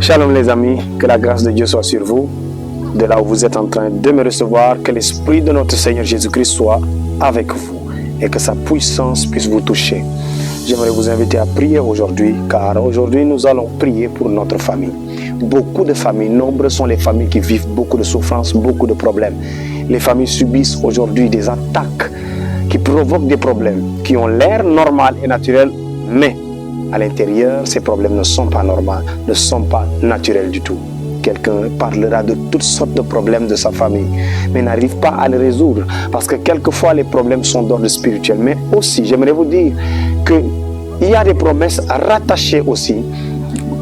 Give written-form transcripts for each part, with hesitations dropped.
Shalom les amis, que la grâce de Dieu soit sur vous. De là où vous êtes en train de me recevoir, que l'Esprit de notre Seigneur Jésus-Christ soit avec vous et que sa puissance puisse vous toucher. J'aimerais vous inviter à prier aujourd'hui, car aujourd'hui nous allons prier pour notre famille. Beaucoup de familles, nombreuses sont les familles qui vivent beaucoup de souffrances, beaucoup de problèmes. Les familles subissent aujourd'hui des attaques qui provoquent des problèmes, qui ont l'air normal et naturel, mais à l'intérieur, ces problèmes ne sont pas normaux, ne sont pas naturels du tout. Quelqu'un parlera de toutes sortes de problèmes de sa famille, mais n'arrive pas à les résoudre, parce que quelquefois les problèmes sont d'ordre spirituel. Mais aussi, j'aimerais vous dire qu'il y a des promesses rattachées aussi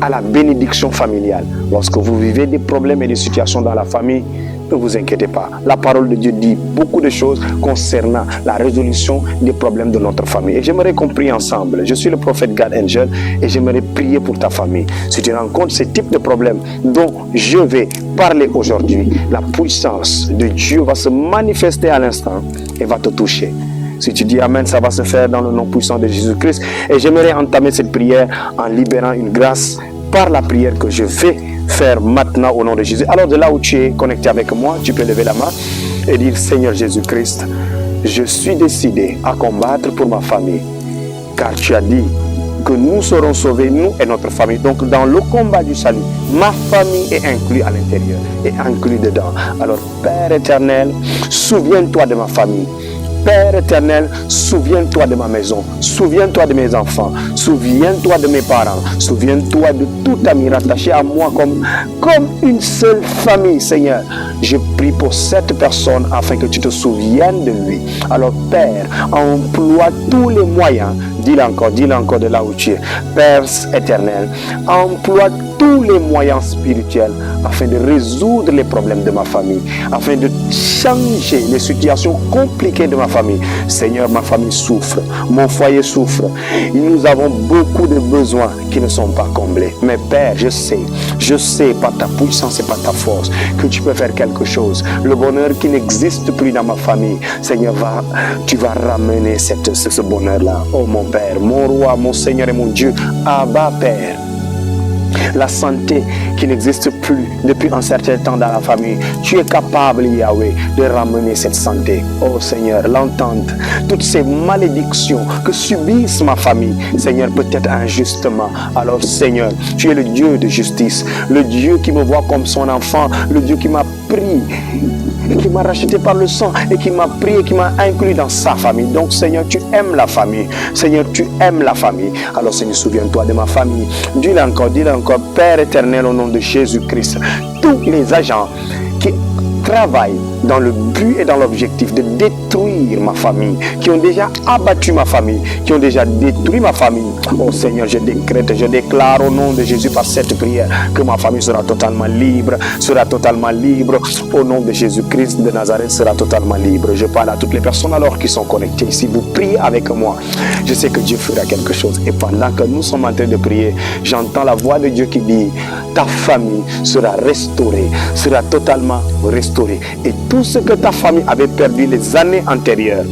à la bénédiction familiale. Lorsque vous vivez des problèmes et des situations dans la famille, ne vous inquiétez pas. La parole de Dieu dit beaucoup de choses concernant la résolution des problèmes de notre famille. Et j'aimerais qu'on prie ensemble. Je suis le prophète God Angel et j'aimerais prier pour ta famille. Si tu rencontres ce type de problème dont je vais parler aujourd'hui, la puissance de Dieu va se manifester à l'instant et va te toucher. Si tu dis Amen, ça va se faire dans le nom puissant de Jésus-Christ. Et j'aimerais entamer cette prière en libérant une grâce par la prière que je vais faire maintenant au nom de Jésus. Alors de là où tu es connecté avec moi, tu peux lever la main et dire Seigneur Jésus-Christ, je suis décidé à combattre pour ma famille, car tu as dit que nous serons sauvés, nous et notre famille. Donc dans le combat du salut, ma famille est inclue à l'intérieur, est inclue dedans. Alors Père éternel, souviens-toi de ma famille. Père éternel, souviens-toi de ma maison, souviens-toi de mes enfants, souviens-toi de mes parents, souviens-toi de tout ami rattaché à moi comme une seule famille, Seigneur. Je prie pour cette personne afin que tu te souviennes de lui. Alors Père, emploie tous les moyens, dis-le encore de là où tu es. Père éternel, emploie tous les moyens spirituels afin de résoudre les problèmes de ma famille, afin de changer les situations compliquées de ma famille. Seigneur, ma famille souffre, mon foyer souffre. Nous avons beaucoup de besoins qui ne sont pas comblés. Mais Père, je sais par ta puissance et par ta force que tu peux faire quelque chose. Le bonheur qui n'existe plus dans ma famille, Seigneur, tu vas ramener ce bonheur-là. Oh mon Père, mon roi, mon Seigneur et mon Dieu, Abba Père. La santé qui n'existe plus depuis un certain temps dans la famille, tu es capable, Yahweh, de ramener cette santé. Oh Seigneur, l'entente, toutes ces malédictions que subissent ma famille, Seigneur, peut-être injustement. Alors Seigneur, tu es le Dieu de justice, le Dieu qui me voit comme son enfant, le Dieu qui m'a pris et qui m'a racheté par le sang et qui m'a pris et qui m'a inclus dans sa famille. Donc Seigneur, tu aimes la famille. Seigneur, tu aimes la famille. Alors Seigneur, souviens-toi de ma famille. Dis-le encore, Père éternel, au nom de Jésus-Christ, tous les agents qui travaillent dans le but et dans l'objectif de détruire ma famille, qui ont déjà abattu ma famille, qui ont déjà détruit ma famille. Oh Seigneur, je décrète, je déclare au nom de Jésus par cette prière que ma famille sera totalement libre, au nom de Jésus-Christ de Nazareth sera totalement libre. Je parle à toutes les personnes alors qui sont connectées ici. Vous priez avec moi. Je sais que Dieu fera quelque chose. Et pendant que nous sommes en train de prier, j'entends la voix de Dieu qui dit, ta famille sera restaurée, sera totalement restaurée. Et tout ce que ta famille avait perdu les années antérieures.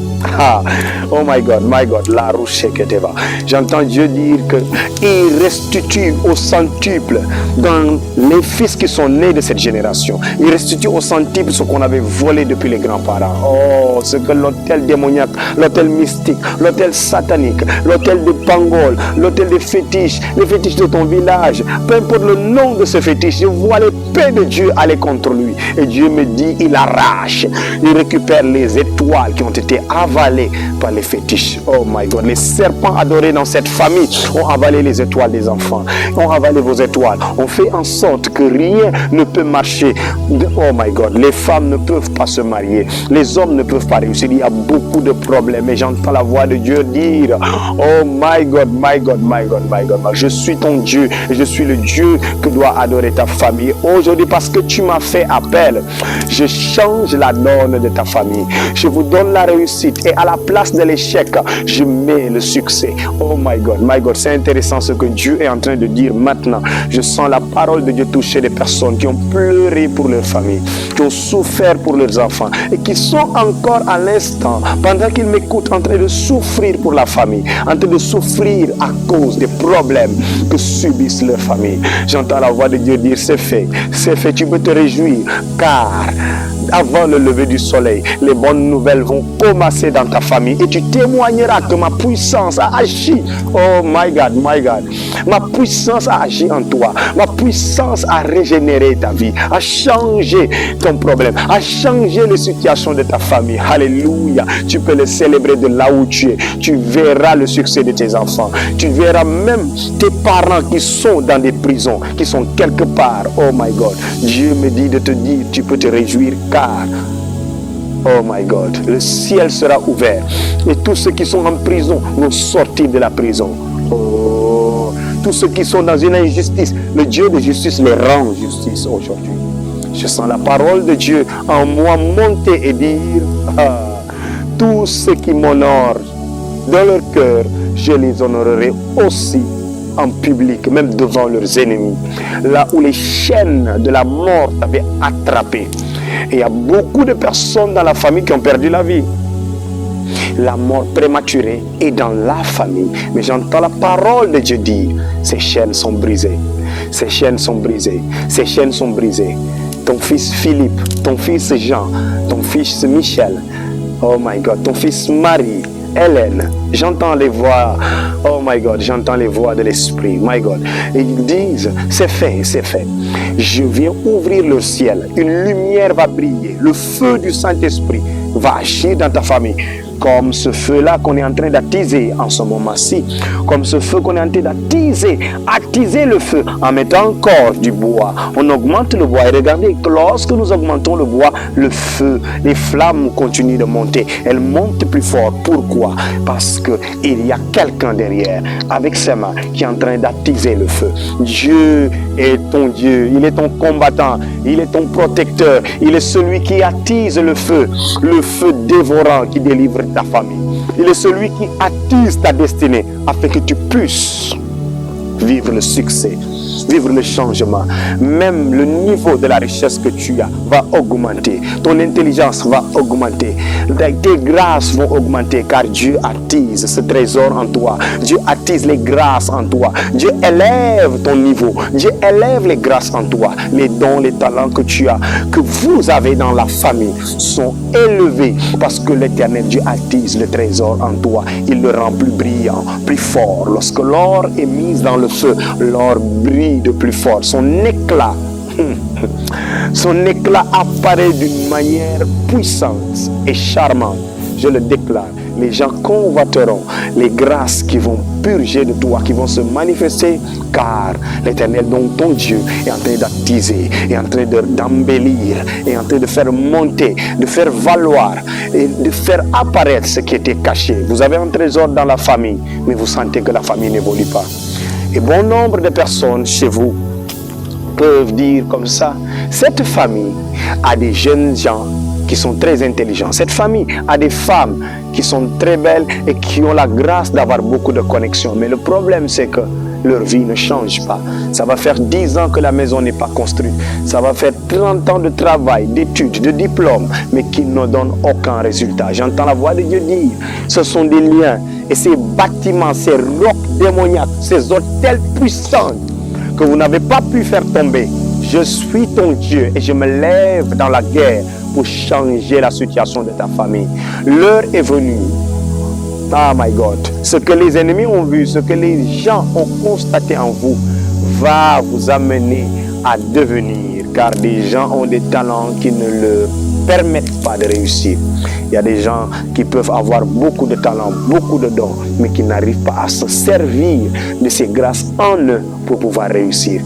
Oh my God, la rouche que te va. J'entends Dieu dire qu'il restitue au centuple dans les fils qui sont nés de cette génération. Il restitue au centuple ce qu'on avait volé depuis les grands-parents. Oh, ce que l'autel démoniaque, l'autel mystique, l'autel satanique, l'autel de Pangol, l'autel des fétiches, les fétiches de ton village, peu importe le nom de ce fétiche, je vois l'épée de Dieu aller contre lui. Et Dieu me dit, il arrache, il récupère les étoiles qui ont été avalées par les fétiches. Oh my God, les serpents adorés dans cette famille ont avalé les étoiles des enfants, ont avalé vos étoiles, ont fait en sorte que rien ne peut marcher. Oh my God, les femmes ne peuvent pas se marier, les hommes ne peuvent pas réussir, il y a beaucoup de problèmes. Et j'entends la voix de Dieu dire, oh my God, je suis ton Dieu et je suis le Dieu que doit adorer ta famille. Aujourd'hui, parce que tu m'as fait appel, je change la donne de ta famille. Je vous donne la réussite réussite. Et à la place de l'échec, je mets le succès. Oh my God, c'est intéressant ce que Dieu est en train de dire maintenant. Je sens la parole de Dieu toucher des personnes qui ont pleuré pour leur famille, qui ont souffert pour leurs enfants et qui sont encore à l'instant, pendant qu'ils m'écoutent, en train de souffrir pour la famille, en train de souffrir à cause des problèmes que subissent leurs familles. J'entends la voix de Dieu dire, c'est fait, tu peux te réjouir, car avant le lever du soleil, les bonnes nouvelles vont commencer dans ta famille et tu témoigneras que ma puissance a agi. Oh my God, ma puissance a agi en toi, ma puissance a régénéré ta vie, a changé ton problème, a changé les situations de ta famille. Alléluia, tu peux le célébrer de là où tu es. Tu verras le succès de tes enfants, tu verras même tes parents qui sont dans des prisons, qui sont quelque part. Oh my God, Dieu me dit de te dire, tu peux te réjouir car oh my God, le ciel sera ouvert et tous ceux qui sont en prison vont sortir de la prison. Oh, tous ceux qui sont dans une injustice, le Dieu de justice les rend justice aujourd'hui. Je sens la parole de Dieu en moi monter et dire, tous ceux qui m'honorent dans leur cœur, je les honorerai aussi en public, même devant leurs ennemis. Là où les chaînes de la mort t'avaient attrapé. Et il y a beaucoup de personnes dans la famille qui ont perdu la vie. La mort prématurée est dans la famille. Mais j'entends la parole de Dieu dire, ces chaînes sont brisées. Ces chaînes sont brisées. Ces chaînes sont brisées. Ton fils Philippe, ton fils Jean, ton fils Michel, oh my God, ton fils Marie, Hélène, j'entends les voix, oh my God, j'entends les voix de l'Esprit, my God. Et ils disent, c'est fait, c'est fait. Je viens ouvrir le ciel, une lumière va briller, le feu du Saint-Esprit va agir dans ta famille. Comme ce feu-là qu'on est en train d'attiser en ce moment-ci, comme ce feu qu'on est en train d'attiser, attiser le feu en mettant encore du bois. On augmente le bois et regardez que lorsque nous augmentons le bois, le feu, les flammes continuent de monter. Elles montent plus fort. Pourquoi? Parce qu'il y a quelqu'un derrière avec ses mains qui est en train d'attiser le feu. Dieu est ton Dieu, il est ton combattant, il est ton protecteur, il est celui qui attise le feu dévorant qui délivre ta famille. Il est celui qui attise ta destinée afin que tu puisses vivre le succès, vivre le changement. Même le niveau de la richesse que tu as va augmenter. Ton intelligence va augmenter. Tes grâces vont augmenter car Dieu attise ce trésor en toi. Dieu attise les grâces en toi. Dieu élève ton niveau. Dieu élève les grâces en toi. Les dons, les talents que tu as, que vous avez dans la famille sont élevés parce que l'Éternel Dieu attise le trésor en toi. Il le rend plus brillant, plus fort. Lorsque l'or est mis dans le feu, l'or brille de plus fort. Son éclat apparaît d'une manière puissante et charmante. Je le déclare, les gens convoiteront les grâces qui vont purger de toi, qui vont se manifester, car l'Éternel, donc ton Dieu, est en train d'attiser, est en train d'embellir, est en train de faire monter, de faire valoir et de faire apparaître ce qui était caché. Vous avez un trésor dans la famille, mais vous sentez que la famille n'évolue pas. Et bon nombre de personnes chez vous peuvent dire comme ça, cette famille a des jeunes gens qui sont très intelligents. Cette famille a des femmes qui sont très belles et qui ont la grâce d'avoir beaucoup de connexions. Mais le problème, c'est que leur vie ne change pas. Ça va faire 10 ans que la maison n'est pas construite. Ça va faire 30 ans de travail, d'études, de diplômes, mais qui ne donnent aucun résultat. J'entends la voix de Dieu dire, ce sont des liens. Et ces bâtiments, ces rocs démoniaques, ces hôtels puissants que vous n'avez pas pu faire tomber. Je suis ton Dieu et je me lève dans la guerre pour changer la situation de ta famille. L'heure est venue. Ah my God. Ce que les ennemis ont vu, ce que les gens ont constaté en vous, va vous amener à devenir. Car des gens ont des talents qui ne leur permettent pas de réussir. Il y a des gens qui peuvent avoir beaucoup de talents, beaucoup de dons, mais qui n'arrivent pas à se servir de ces grâces en eux pour pouvoir réussir.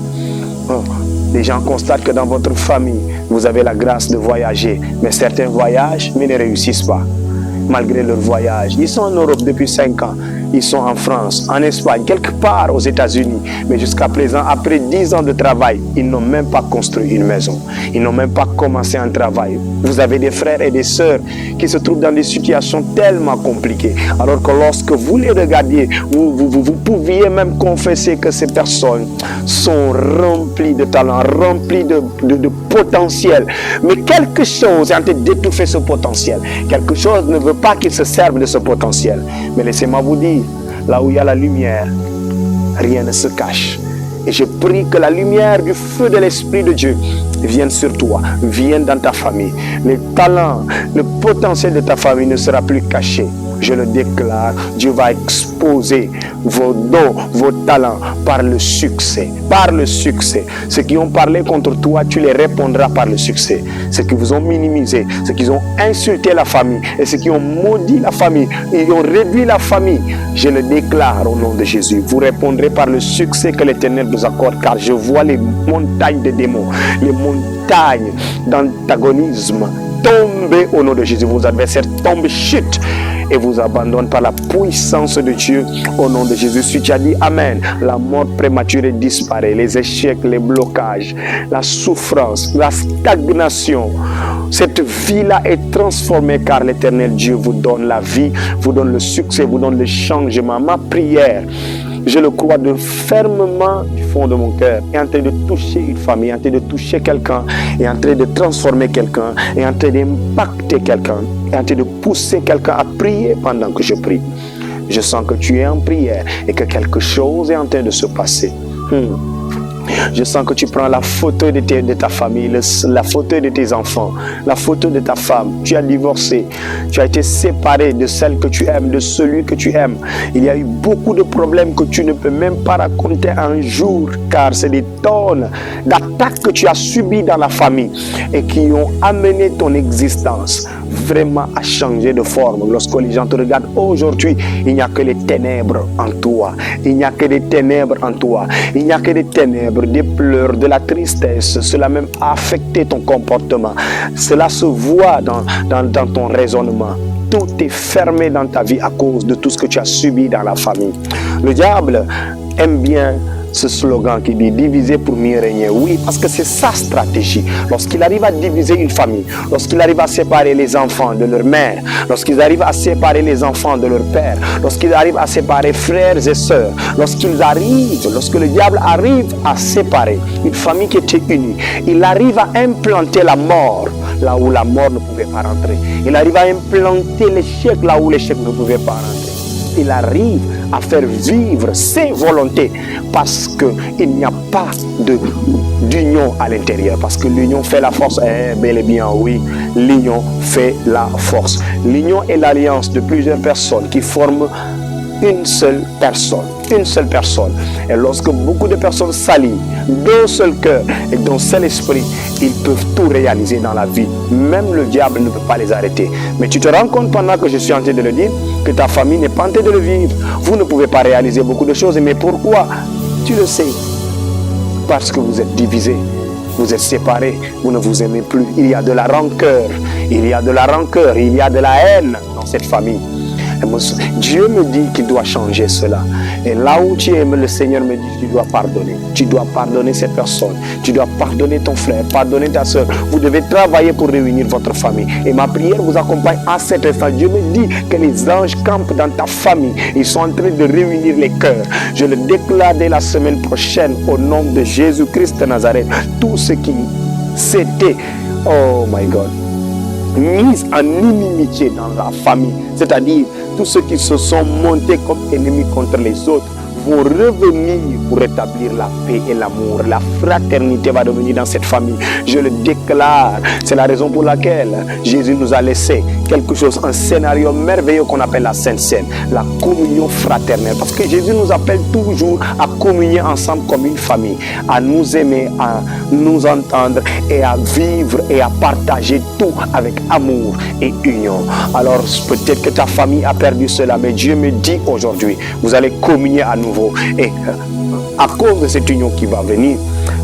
Les gens constatent que dans votre famille, vous avez la grâce de voyager, mais certains voyagent, mais ne réussissent pas. Malgré leur voyage, ils sont en Europe depuis 5 ans, Ils sont en France, en Espagne, quelque part aux États-Unis. Mais jusqu'à présent, après 10 ans de travail, ils n'ont même pas construit une maison. Ils n'ont même pas commencé un travail. Vous avez des frères et des sœurs qui se trouvent dans des situations tellement compliquées. Alors que lorsque vous les regardiez, vous pouviez même confesser que ces personnes sont remplies de talent, remplies de potentiel. Mais quelque chose est en train d'étouffer ce potentiel. Quelque chose ne veut pas qu'ils se servent de ce potentiel. Mais laissez-moi vous dire, là où il y a la lumière, rien ne se cache. Et je prie que la lumière du feu de l'Esprit de Dieu vienne sur toi, vienne dans ta famille. Les talents, le potentiel de ta famille ne sera plus caché. Je le déclare, Dieu va exposer vos dons, vos talents par le succès. Par le succès. Ceux qui ont parlé contre toi, tu les répondras par le succès. Ceux qui vous ont minimisé, ceux qui ont insulté la famille et ceux qui ont maudit la famille, ils ont réduit la famille. Je le déclare au nom de Jésus. Vous répondrez par le succès que l'Éternel vous accorde, car je vois les montagnes de démons, les montagnes d'antagonisme tomber au nom de Jésus. Vos adversaires tombent, chutent et vous abandonnent par la puissance de Dieu au nom de Jésus. Si tu as dit Amen, la mort prématurée disparaît, les échecs, les blocages, la souffrance, la stagnation. Cette vie-là est transformée car l'Éternel Dieu vous donne la vie, vous donne le succès, vous donne le changement. Ma prière, je le crois de fermement du fond de mon cœur, est en train de toucher une famille, est en train de toucher quelqu'un, est en train de transformer quelqu'un, est en train d'impacter quelqu'un, est en train de pousser quelqu'un à prier pendant que je prie. Je sens que tu es en prière et que quelque chose est en train de se passer. Je sens que tu prends la photo de ta famille, la photo de tes enfants, la photo de ta femme. Tu as divorcé, tu as été séparé de celle que tu aimes, de celui que tu aimes. Il y a eu beaucoup de problèmes que tu ne peux même pas raconter un jour, car c'est des tonnes d'attaques que tu as subies dans la famille et qui ont amené ton existence vraiment à changer de forme. Lorsque les gens te regardent aujourd'hui, il n'y a que les ténèbres en toi. Il n'y a que des ténèbres en toi. Il n'y a que des ténèbres, des pleurs, de la tristesse. Cela même a affecté ton comportement. Cela se voit dans ton raisonnement. Tout est fermé dans ta vie à cause de tout ce que tu as subi dans la famille. Le diable aime bien ce slogan qui dit diviser pour mieux régner. Oui, parce que c'est sa stratégie. Lorsqu'il arrive à diviser une famille, lorsqu'il arrive à séparer les enfants de leur mère, lorsqu'ils arrivent à séparer les enfants de leur père, lorsqu'ils arrivent à séparer frères et sœurs, lorsque le diable arrive à séparer une famille qui était unie, il arrive à implanter la mort là où la mort ne pouvait pas rentrer. Il arrive à implanter l'échec là où l'échec ne pouvait pas rentrer. Il arrive à faire vivre ses volontés parce qu'il n'y a pas d'union à l'intérieur. Parce que l'union fait la force. Bel et bien, oui, l'union fait la force. L'union est l'alliance de plusieurs personnes qui forment une seule personne. Une seule personne. Et lorsque beaucoup de personnes s'allient d'un seul cœur et d'un seul esprit, ils peuvent tout réaliser dans la vie. Même le diable ne peut pas les arrêter. Mais tu te rends compte pendant que je suis en train de le dire que ta famille n'est pas en train de le vivre. Vous ne pouvez pas réaliser beaucoup de choses. Mais pourquoi? Tu le sais. Parce que vous êtes divisés. Vous êtes séparés. Vous ne vous aimez plus. Il y a de la rancœur. Il y a de la rancœur. Il y a de la haine dans cette famille. Dieu me dit qu'il doit changer cela. Et là où tu aimes, le Seigneur me dit que tu dois pardonner. Tu dois pardonner cette personne. Tu dois pardonner ton frère, pardonner ta soeur. Vous devez travailler pour réunir votre famille. Et ma prière vous accompagne à cet instant. Dieu me dit que les anges campent dans ta famille. Ils sont en train de réunir les cœurs. Je le déclare dès la semaine prochaine au nom de Jésus-Christ de Nazareth. Tout ce qui s'était, oh my God, mis en inimitié dans la famille, c'est-à-dire tous ceux qui se sont montés comme ennemis contre les autres, vont revenir pour rétablir la paix et l'amour. La fraternité va revenir dans cette famille. Je le déclare. C'est la raison pour laquelle Jésus nous a laissé quelque chose, un scénario merveilleux qu'on appelle la Sainte Seine, la communion fraternelle. Parce que Jésus nous appelle toujours à communier ensemble comme une famille, à nous aimer, à nous entendre et à vivre et à partager tout avec amour et union. Alors peut-être que ta famille a perdu cela, mais Dieu me dit aujourd'hui, vous allez communier à nouveau. Et à cause de cette union qui va venir,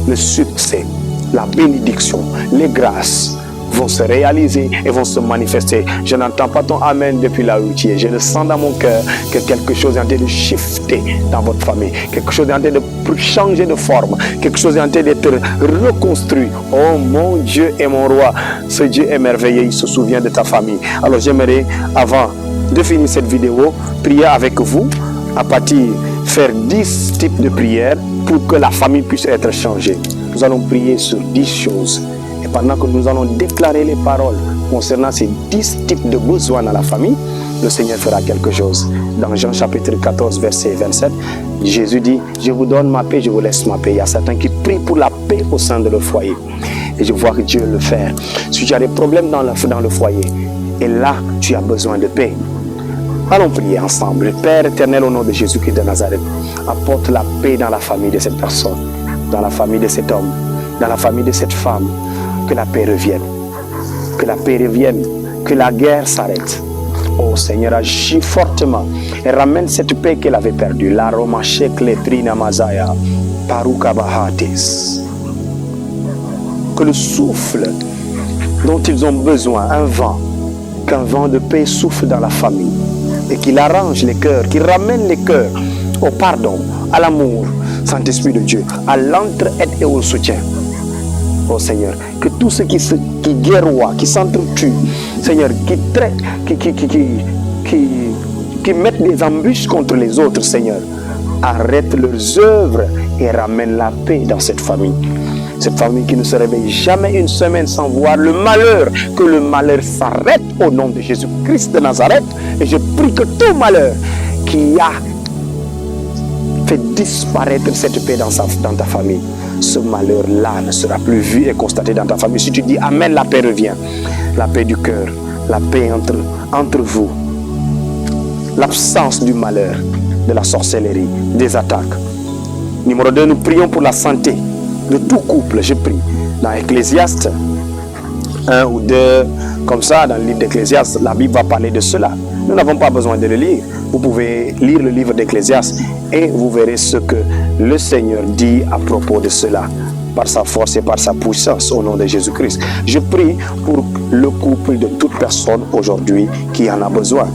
le succès, la bénédiction, les grâces vont se réaliser et vont se manifester. Je n'entends pas ton amen depuis là où tu es. Je le sens dans mon cœur que quelque chose est en train de shifter dans votre famille. Quelque chose est en train de changer de forme. Quelque chose est en train d'être reconstruit. Oh mon Dieu et mon roi, ce Dieu est merveilleux, il se souvient de ta famille. Alors j'aimerais, avant de finir cette vidéo, prier avec vous, à partir faire 10 types de prières pour que la famille puisse être changée. Nous allons prier sur 10 choses. Et pendant que nous allons déclarer les paroles concernant ces 10 types de besoins dans la famille, le Seigneur fera quelque chose. Dans Jean chapitre 14, verset 27, Jésus dit, je vous donne ma paix, je vous laisse ma paix. Il y a certains qui prient pour la paix au sein de leur foyer. Et je vois que Dieu le fait. Si tu as des problèmes dans le foyer, et là, tu as besoin de paix, allons prier ensemble. Père éternel, au nom de Jésus-Christ de Nazareth, apporte la paix dans la famille de cette personne, dans la famille de cet homme, dans la famille de cette femme. Que la paix revienne. Que la paix revienne. Que la guerre s'arrête. Oh Seigneur, agis fortement et ramène cette paix qu'elle avait perdue. La Roma Shekle Trina Mazaya, Paruka Bahatis. Que le souffle dont ils ont besoin, qu'un vent de paix souffle dans la famille et qu'il arrange les cœurs, qu'il ramène les cœurs au pardon, à l'amour, Saint-Esprit de Dieu, à l'entraide et au soutien. Oh Seigneur, que tous ceux qui guerroient, qui s'entretuent, Seigneur, qui mettent des embûches contre les autres, Seigneur, arrête leurs œuvres et ramène la paix dans cette famille. Cette famille qui ne se réveille jamais une semaine sans voir le malheur, que le malheur s'arrête au nom de Jésus-Christ de Nazareth. Et je prie que tout malheur qui a fait disparaître cette paix dans ta famille, ce malheur-là ne sera plus vu et constaté dans ta famille. Si tu dis Amen, la paix revient. La paix du cœur, la paix entre vous, l'absence du malheur, de la sorcellerie, des attaques. Numéro 2, nous prions pour la santé de tout couple. Je prie. Dans Ecclésiaste 1 ou 2, comme ça, dans le livre d'Ecclésiaste, la Bible va parler de cela. Nous n'avons pas besoin de le lire. Vous pouvez lire le livre d'Ecclésiaste et vous verrez ce que le Seigneur dit à propos de cela, par sa force et par sa puissance, au nom de Jésus-Christ. Je prie pour le couple de toute personne aujourd'hui qui en a besoin.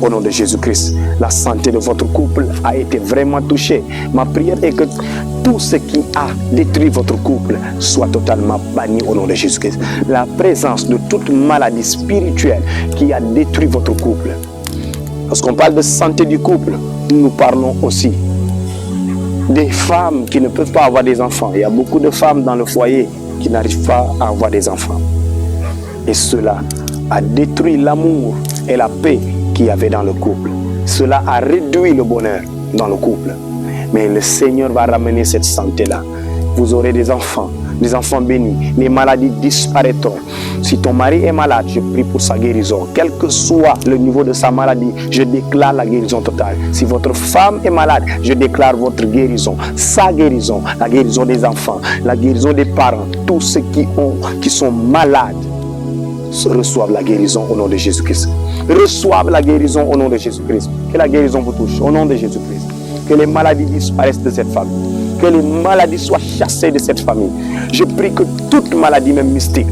Au nom de Jésus-Christ, la santé de votre couple a été vraiment touchée. Ma prière est que tout ce qui a détruit votre couple soit totalement banni au nom de Jésus-Christ. La présence de toute maladie spirituelle qui a détruit votre couple. Lorsqu'on parle de santé du couple, nous parlons aussi des femmes qui ne peuvent pas avoir des enfants. Il y a beaucoup de femmes dans le foyer qui n'arrivent pas à avoir des enfants. Et cela a détruit l'amour et la paix qu'il y avait dans le couple. Cela a réduit le bonheur dans le couple. Mais le Seigneur va ramener cette santé-là. Vous aurez des enfants bénis. Les maladies disparaîtront. Si ton mari est malade, je prie pour sa guérison. Quel que soit le niveau de sa maladie, je déclare la guérison totale. Si votre femme est malade, je déclare votre guérison, sa guérison, la guérison des enfants, la guérison des parents. Tous ceux qui sont malades reçoivent la guérison au nom de Jésus-Christ. Reçoivent la guérison au nom de Jésus-Christ. Que la guérison vous touche au nom de Jésus-Christ. Que les maladies disparaissent de cette famille. Que les maladies soient chassées de cette famille. Je prie que toute maladie, même mystique,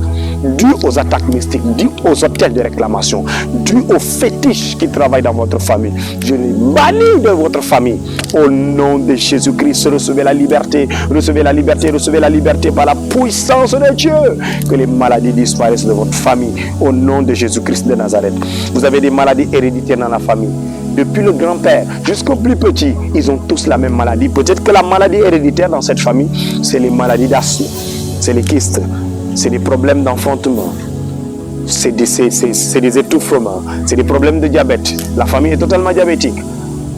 due aux attaques mystiques, due aux hôtels de réclamation, due aux fétiches qui travaillent dans votre famille, je les bannis de votre famille. Au nom de Jésus-Christ, recevez la liberté, recevez la liberté, recevez la liberté par la puissance de Dieu. Que les maladies disparaissent de votre famille. Au nom de Jésus-Christ de Nazareth. Vous avez des maladies héréditaires dans la famille. Depuis le grand-père jusqu'au plus petit, ils ont tous la même maladie. Peut-être que la maladie héréditaire dans cette famille, c'est les maladies d'asthme, c'est les kystes, c'est des problèmes d'enfantement, c'est des étouffements, c'est des problèmes de diabète. La famille est totalement diabétique.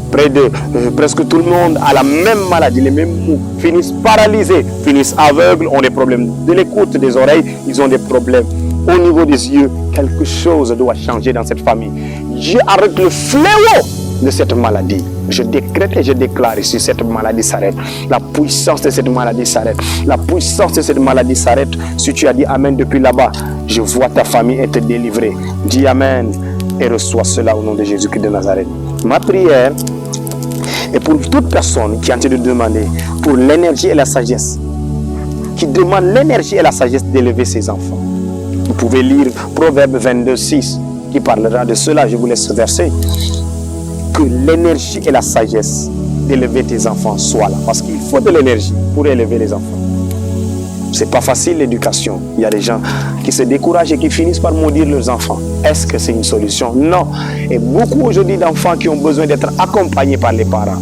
Près de presque tout le monde a la même maladie, les mêmes maux, finissent paralysés, finissent aveugles, ont des problèmes de l'écoute, des oreilles, ils ont des problèmes au niveau des yeux. Quelque chose doit changer dans cette famille. Dieu arrête le fléau de cette maladie. Je décrète et je déclare ici, cette maladie s'arrête. La puissance de cette maladie s'arrête. La puissance de cette maladie s'arrête. Si tu as dit Amen depuis là-bas, je vois ta famille être délivrée. Dis Amen et reçois cela au nom de Jésus-Christ de Nazareth. Ma prière est pour toute personne qui est en train de demander pour l'énergie et la sagesse, qui demande l'énergie et la sagesse d'élever ses enfants. pouvez lire Proverbe 22, 6 qui parlera de cela. Je vous laisse ce verset. Que l'énergie et la sagesse d'élever tes enfants soient là. Parce qu'il faut de l'énergie pour élever les enfants. C'est pas facile l'éducation. Il y a des gens qui se découragent et qui finissent par maudire leurs enfants. Est-ce que c'est une solution? Non. Et beaucoup aujourd'hui d'enfants qui ont besoin d'être accompagnés par les parents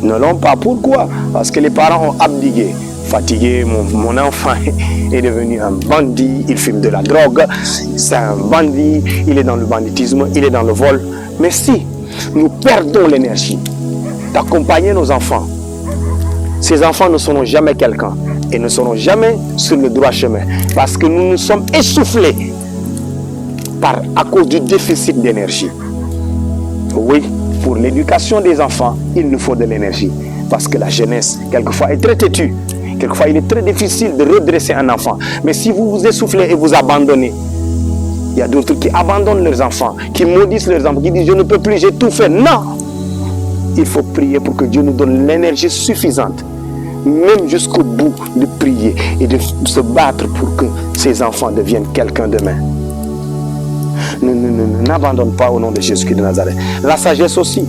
ne l'ont pas. Pourquoi? Parce que les parents ont abdiqué. Fatigué, mon enfant est devenu un bandit, il fume de la drogue, c'est un bandit, il est dans le banditisme, il est dans le vol. Mais si nous perdons l'énergie d'accompagner nos enfants, ces enfants ne seront jamais quelqu'un et ne seront jamais sur le droit chemin parce que nous nous sommes essoufflés à cause du déficit d'énergie. Oui, pour l'éducation des enfants, il nous faut de l'énergie parce que la jeunesse, quelquefois, est très têtue. Quelquefois, il est très difficile de redresser un enfant. Mais si vous vous essoufflez et vous abandonnez, il y a d'autres qui abandonnent leurs enfants, qui maudissent leurs enfants, qui disent « je ne peux plus, j'ai tout fait ». Non! Il faut prier pour que Dieu nous donne l'énergie suffisante, même jusqu'au bout, de prier et de se battre pour que ces enfants deviennent quelqu'un demain. N'abandonne pas au nom de Jésus-Christ de Nazareth. La sagesse aussi.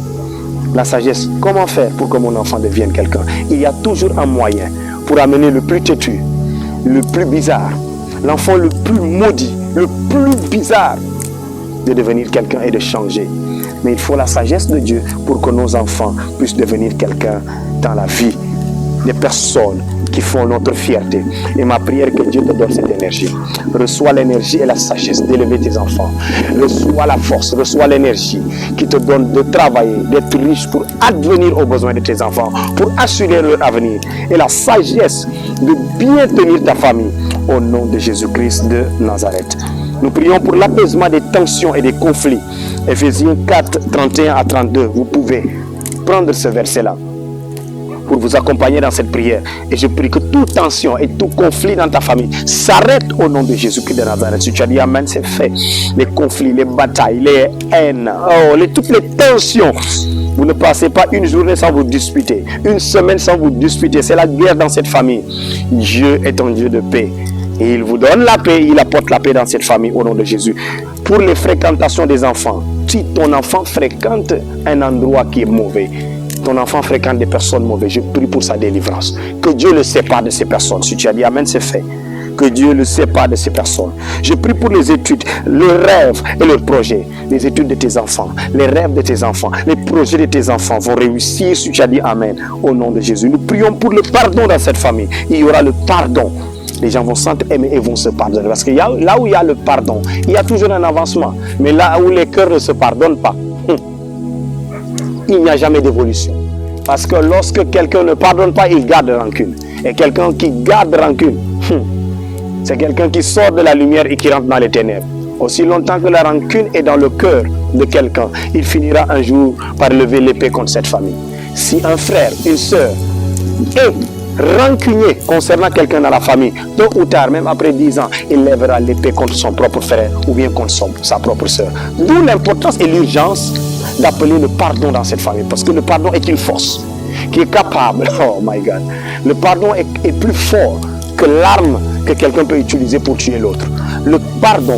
La sagesse, comment faire pour que mon enfant devienne quelqu'un? Il y a toujours un moyen pour amener le plus têtu, le plus bizarre, l'enfant le plus maudit, le plus bizarre, de devenir quelqu'un et de changer. Mais il faut la sagesse de Dieu pour que nos enfants puissent devenir quelqu'un dans la vie, des personnes qui font notre fierté. Et ma prière est que Dieu te donne cette énergie. Reçois l'énergie et la sagesse d'élever tes enfants. Reçois la force, reçois l'énergie qui te donne de travailler, d'être riche pour advenir aux besoins de tes enfants, pour assurer leur avenir. Et la sagesse de bien tenir ta famille au nom de Jésus-Christ de Nazareth. Nous prions pour l'apaisement des tensions et des conflits. Éphésiens 4, 31 à 32. Vous pouvez prendre ce verset-là pour vous accompagner dans cette prière. Et je prie que toute tension et tout conflit dans ta famille s'arrête au nom de Jésus-Christ de Nazareth. Si tu as dit Amen, c'est fait. Les conflits, les batailles, les haines, toutes les tensions. Vous ne passez pas une journée sans vous disputer, une semaine sans vous disputer. C'est la guerre dans cette famille. Dieu est un Dieu de paix. Et il vous donne la paix, il apporte la paix dans cette famille au nom de Jésus. Pour les fréquentations des enfants, si ton enfant fréquente un endroit qui est mauvais, ton enfant fréquente des personnes mauvaises, je prie pour sa délivrance. Que Dieu le sépare de ces personnes. Si tu as dit Amen, c'est fait. Que Dieu le sépare de ces personnes. Je prie pour les études, leurs rêves et leurs projets. Les études de tes enfants, les rêves de tes enfants, les projets de tes enfants vont réussir si tu as dit Amen. Au nom de Jésus. Nous prions pour le pardon dans cette famille. Il y aura le pardon. Les gens vont s'aimer et vont se pardonner. Parce que là où il y a le pardon, il y a toujours un avancement. Mais là où les cœurs ne se pardonnent pas, il n'y a jamais d'évolution. Parce que lorsque quelqu'un ne pardonne pas, il garde rancune. Et quelqu'un qui garde rancune, c'est quelqu'un qui sort de la lumière et qui rentre dans les ténèbres. Aussi longtemps que la rancune est dans le cœur de quelqu'un, il finira un jour par lever l'épée contre cette famille. Si un frère, une sœur est rancunier concernant quelqu'un dans la famille, tôt ou tard, même après 10 ans, il lèvera l'épée contre son propre frère ou bien contre sa propre sœur. D'où l'importance et l'urgence d'appeler le pardon dans cette famille. Parce que le pardon est une force qui est capable, oh my God, le pardon est plus fort que l'arme que quelqu'un peut utiliser pour tuer l'autre. Le pardon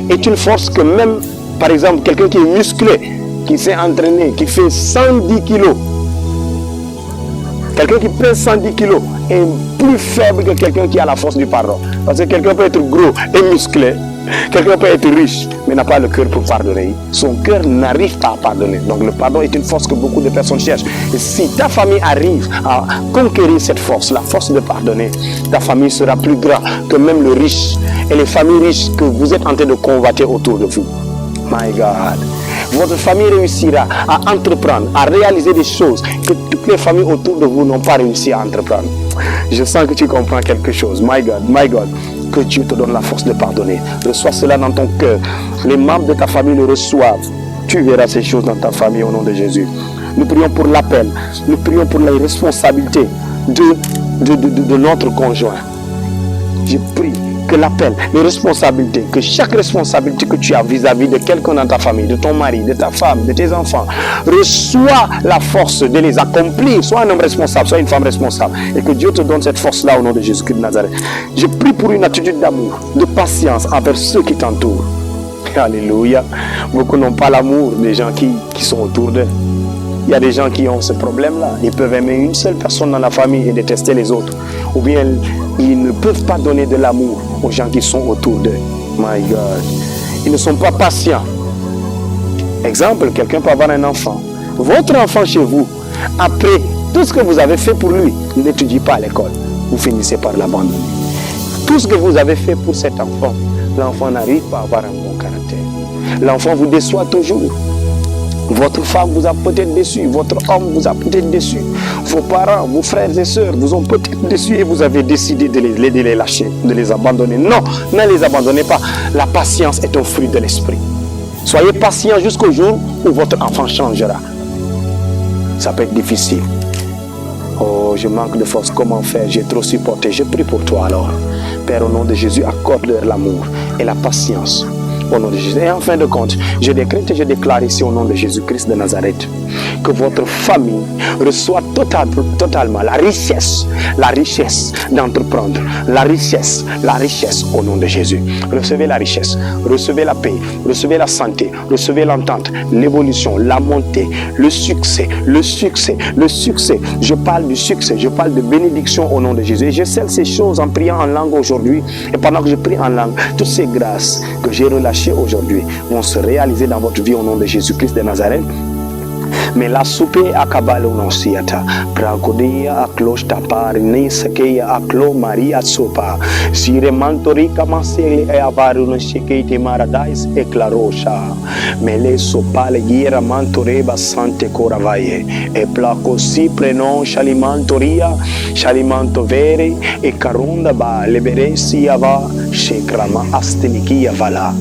est une force que même, par exemple, quelqu'un qui est musclé, qui s'est entraîné, qui fait 110 kilos, quelqu'un qui pèse 110 kilos est plus faible que quelqu'un qui a la force du pardon. Parce que quelqu'un peut être gros et musclé, quelqu'un peut être riche, mais n'a pas le cœur pour pardonner. Son cœur n'arrive pas à pardonner. Donc le pardon est une force que beaucoup de personnes cherchent. Et si ta famille arrive à conquérir cette force, la force de pardonner, ta famille sera plus grande que même le riche et les familles riches que vous êtes en train de convoiter autour de vous. My God. Votre famille réussira à entreprendre, à réaliser des choses que toutes les familles autour de vous n'ont pas réussi à entreprendre. Je sens que tu comprends quelque chose. My God, my God. Que Dieu te donne la force de pardonner. Reçois cela dans ton cœur. Les membres de ta famille le reçoivent. Tu verras ces choses dans ta famille au nom de Jésus. Nous prions pour l'appel. Nous prions pour les responsabilités de notre conjoint. Je prie que l'appel, les responsabilités, que chaque responsabilité que tu as vis-à-vis de quelqu'un dans ta famille, de ton mari, de ta femme, de tes enfants, reçois la force de les accomplir. Sois un homme responsable, sois une femme responsable. Et que Dieu te donne cette force-là au nom de Jésus-Christ de Nazareth. Je prie pour une attitude d'amour, de patience envers ceux qui t'entourent. Alléluia. Beaucoup n'ont pas l'amour des gens qui sont autour d'eux. Il y a des gens qui ont ce problème-là. Ils peuvent aimer une seule personne dans la famille et détester les autres. Ou bien ils ne peuvent pas donner de l'amour aux gens qui sont autour d'eux. My God. Ils ne sont pas patients. Exemple, quelqu'un peut avoir un enfant. Votre enfant chez vous, après tout ce que vous avez fait pour lui, n'étudie pas à l'école. Vous finissez par l'abandonner. Tout ce que vous avez fait pour cet enfant, l'enfant n'arrive pas à avoir un bon caractère. L'enfant vous déçoit toujours. Votre femme vous a peut-être déçu, votre homme vous a peut-être déçu, vos parents, vos frères et sœurs vous ont peut-être déçu et vous avez décidé de les lâcher, de les abandonner. Non, ne les abandonnez pas. La patience est un fruit de l'esprit. Soyez patient jusqu'au jour où votre enfant changera. Ça peut être difficile. Oh, je manque de force. Comment faire? J'ai trop supporté. Je prie pour toi alors. Père, au nom de Jésus, accorde-leur l'amour et la patience. Au nom de Jésus. Et en fin de compte, je décrète et je déclare ici au nom de Jésus-Christ de Nazareth que votre famille reçoit totalement la richesse d'entreprendre, la richesse au nom de Jésus. Recevez la richesse, recevez la paix, recevez la santé, recevez l'entente, l'évolution, la montée, le succès. Je parle du succès, je parle de bénédiction au nom de Jésus. Et je scelle ces choses en priant en langue aujourd'hui. Et pendant que je prie en langue, toutes ces grâces que j'ai relâchées aujourd'hui vont se réaliser dans votre vie au nom de Jésus-Christ de Nazareth. Mais la soupe akabalo non siata prakodia aklosh tapar ne sakeya aklo maria sopa sire mantori kamasele e avaru no shikeite maradais e clarosha mele sopa le gira mantoreba sante coravaye e placo si prenon shalimantoria shalimanto vere e carunda ba liberesi ava shekrama astelikia vala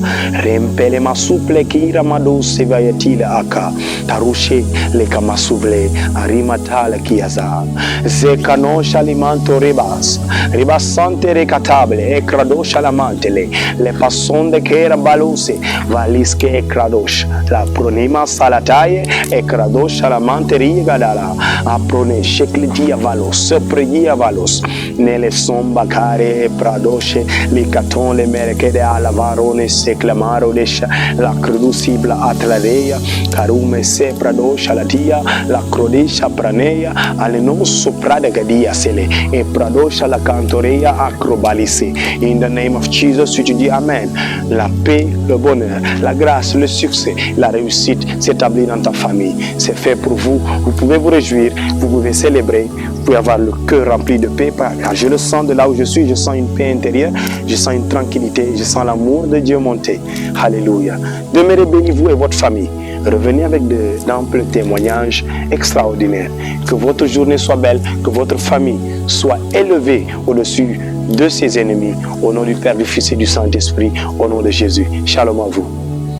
rempele masuple kira madose vayatila aka tarushe le kamasuvle arimatala kiaza zekano shalimanto ribasante recatable e cradosh alamantele le passonde che era baluse valiske e cradosh la pronima salataye e cradosh alamante rigadala aprone sheklitia valos sepregia valos nelle somba care e pradoshe le caton le merkede ala varone se clamaro desha la credusibla atlareia carume se pradosh alatia la crodesha praneia aleno soprada gadia sele e pradosha la cantoreia acrobalise. In the name of Jesus, tu dis amen. La paix, le bonheur, la grâce, le succès, la réussite s'établit dans ta famille. C'est fait pour vous. Vous pouvez vous réjouir, vous pouvez célébrer, vous pouvez avoir le cœur rempli de paix. Car je le sens de là où je suis, je sens une paix intérieure, je sens une tranquillité, je sens l'amour de Dieu monter. Alléluia. Demeurez bénis vous et votre famille. Revenez avec d'amples témoignages extraordinaires. Que votre journée soit belle, que votre famille soit élevée au-dessus de ses ennemis. Au nom du Père, du Fils et du Saint-Esprit, au nom de Jésus. Shalom à vous.